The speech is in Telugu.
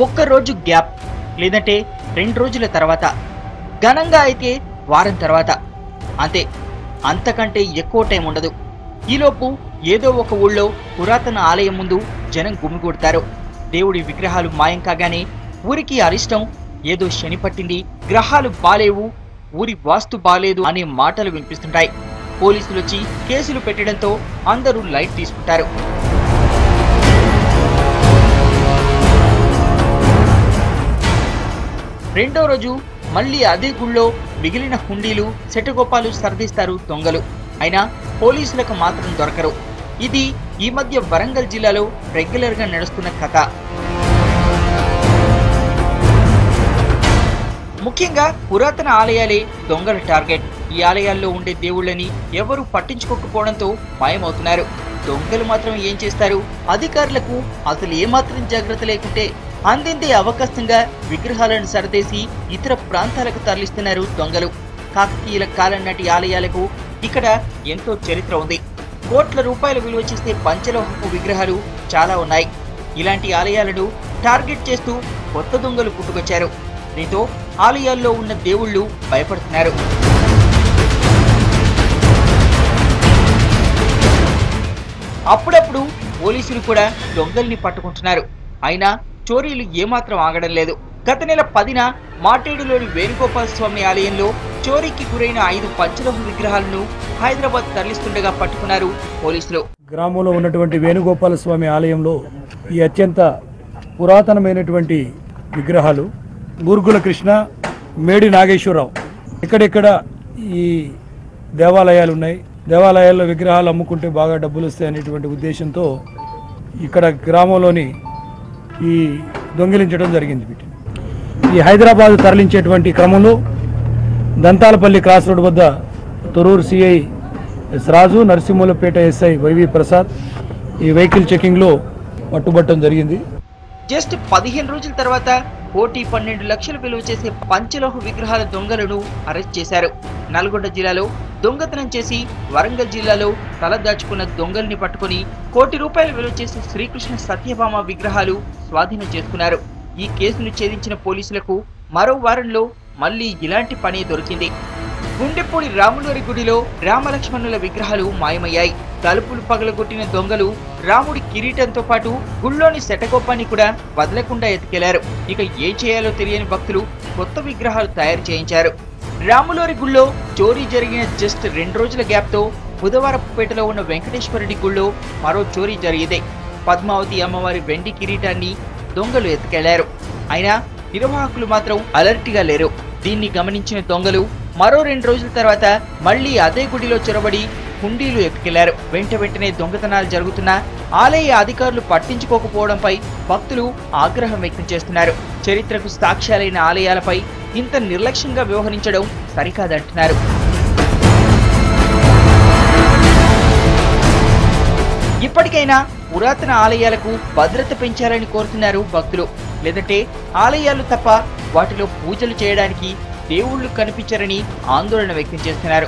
ఒక్క రోజు గ్యాప్, లేదంటే 2 రోజుల తర్వాత, ఘనంగా అయితే వారం తర్వాత, అంతే. అంతకంటే ఎక్కువ టైం ఉండదు. ఈలోపు ఏదో ఒక ఊళ్ళో పురాతన ఆలయం ముందు జనం గుమిగూడతారు. దేవుడి విగ్రహాలు మాయం కాగానే ఊరికి అరిష్టం, ఏదో శని పట్టింది, గ్రహాలు బాలేవు, ఊరి వాస్తు బాలేదు అనే మాటలు వినిపిస్తుంటాయి. పోలీసులు వచ్చి కేసులు పెట్టడంతో అందరూ లైట్ తీసుకుంటారు. రెండో రోజు మళ్లీ అదే గుళ్ళో మిగిలిన హుండీలు, శటగోపాలు సర్దిస్తారు దొంగలు. అయినా పోలీసులకు మాత్రం దొరకరు. ఇది ఈ మధ్య వరంగల్ జిల్లాలో రెగ్యులర్ గా నడుస్తున్న కథ. ముఖ్యంగా పురాతన ఆలయాలే దొంగల టార్గెట్. ఈ ఆలయాల్లో ఉండే దేవుళ్ళని ఎవరూ పట్టించుకోకపోవడంతో మాయమవుతున్నారు. దొంగలు మాత్రం ఏం చేస్తారు? అధికారులకు అసలు ఏమాత్రం జాగ్రత్త లేకుంటే అందిందే అవకాశంగా విగ్రహాలను సరదేసి ఇతర ప్రాంతాలకు తరలిస్తున్నారు దొంగలు. కాకతీయుల కాలం నాటి ఆలయాలకు ఇక్కడ ఎంతో చరిత్ర ఉంది. కోట్ల రూపాయల విలువ చేసే పంచలోహపు విగ్రహాలు చాలా ఉన్నాయి. ఇలాంటి ఆలయాలను టార్గెట్ చేస్తూ కొత్త దొంగలు పుట్టుకొచ్చారు. దీంతో ఆలయాల్లో ఉన్న దేవుళ్ళు భయపడుతున్నారు. అప్పుడప్పుడు పోలీసులు కూడా దొంగల్ని పట్టుకుంటున్నారు. అయినా చోరీలు ఏమాత్రం ఆగడం లేదు. గత నెల 10న మాటేడులోని వేణుగోపాల స్వామి ఆలయంలో చోరీకి గురైన 5 పంచలోహ విగ్రహాలను హైదరాబాద్ తరలిస్తుండగా పట్టుకున్నారు పోలీసులు. గ్రామంలో ఉన్నటువంటి వేణుగోపాల స్వామి ఆలయంలో ఈ అత్యంత పురాతనమైనటువంటి విగ్రహాలు బూర్గుల కృష్ణ, మేడి నాగేశ్వరరావు, ఎక్కడెక్కడ ఈ దేవాలయాలు ఉన్నాయి, దేవాలయాల్లో విగ్రహాలు అమ్ముకుంటే బాగా డబ్బులు వస్తాయి అనేటువంటి ఉద్దేశంతో ఇక్కడ గ్రామంలోని ఈ దొంగిలించడం జరిగింది. ఈ హైదరాబాద్ తరలించేటువంటి క్రమంలో దంతాలపల్లి క్రాస్ రోడ్ వద్ద తొరూరు సిఐ ఎస్ రాజు, నరసింహులపేట ఎస్ఐ వైవి ప్రసాద్ ఈ వెహికల్ చెకింగ్లో పట్టుబట్టడం జరిగింది. జస్ట్ 15 రోజుల తర్వాత 1.12 లక్షలు విలువ చేసే పంచలోహ విగ్రహాల దొంగలను అరెస్ట్ చేశారు. నల్గొండ జిల్లాలో దొంగతనం చేసి వరంగల్ జిల్లాలో తలదాచుకున్న దొంగల్ని పట్టుకుని ₹1 కోటి విలువ చేసే శ్రీకృష్ణ సత్యభామ విగ్రహాలు స్వాధీనం చేసుకున్నారు. ఈ కేసును ఛేదించిన పోలీసులకు మరో వారంలో మళ్లీ ఇలాంటి పనే దొరికింది. గుండెపూడి రాములవారి గుడిలో రామలక్ష్మణుల విగ్రహాలు మాయమయ్యాయి. తలుపులు పగలగొట్టిన దొంగలు రాముడి కిరీటంతో పాటు గుళ్ళోని శటగోపాన్ని కూడా వదలకుండా ఎత్తుకెళ్లారు. ఇక ఏం చేయాలో తెలియని భక్తులు కొత్త విగ్రహాలు తయారు చేయించారు. రాములవారి గుళ్ళో చోరీ జరిగిన జస్ట్ 2 రోజుల గ్యాప్తో బుధవారపుపేటలో ఉన్న వెంకటేశ్వరుడి గుళ్ళో మరో చోరీ జరిగింది. పద్మావతి అమ్మవారి వెండి కిరీటాన్ని దొంగలు ఎత్తుకెళ్లారు. అయినా నిర్వాహకులు మాత్రం అలర్ట్గా లేరు. దీన్ని గమనించిన దొంగలు మరో 2 రోజుల తర్వాత మళ్లీ అదే గుడిలో చొరబడి హుండీలు ఎత్తుకెళ్లారు. వెంటనే దొంగతనాలు జరుగుతున్నా ఆలయ అధికారులు పట్టించుకోకపోవడంపై భక్తులు ఆగ్రహం వ్యక్తం చేస్తున్నారు. చరిత్రకు సాక్ష్యాలైన ఆలయాలపై ఇంత నిర్లక్ష్యంగా వ్యవహరించడం సరికాదంటున్నారు. ఇప్పటికైనా పురాతన ఆలయాలకు భద్రత పెంచాలని కోరుతున్నారు భక్తులు. లేదంటే ఆలయాలు తప్ప వాటిలో పూజలు చేయడానికి దేవుళ్లు కనిపించరని ఆందోళన వ్యక్తం చేస్తున్నారు.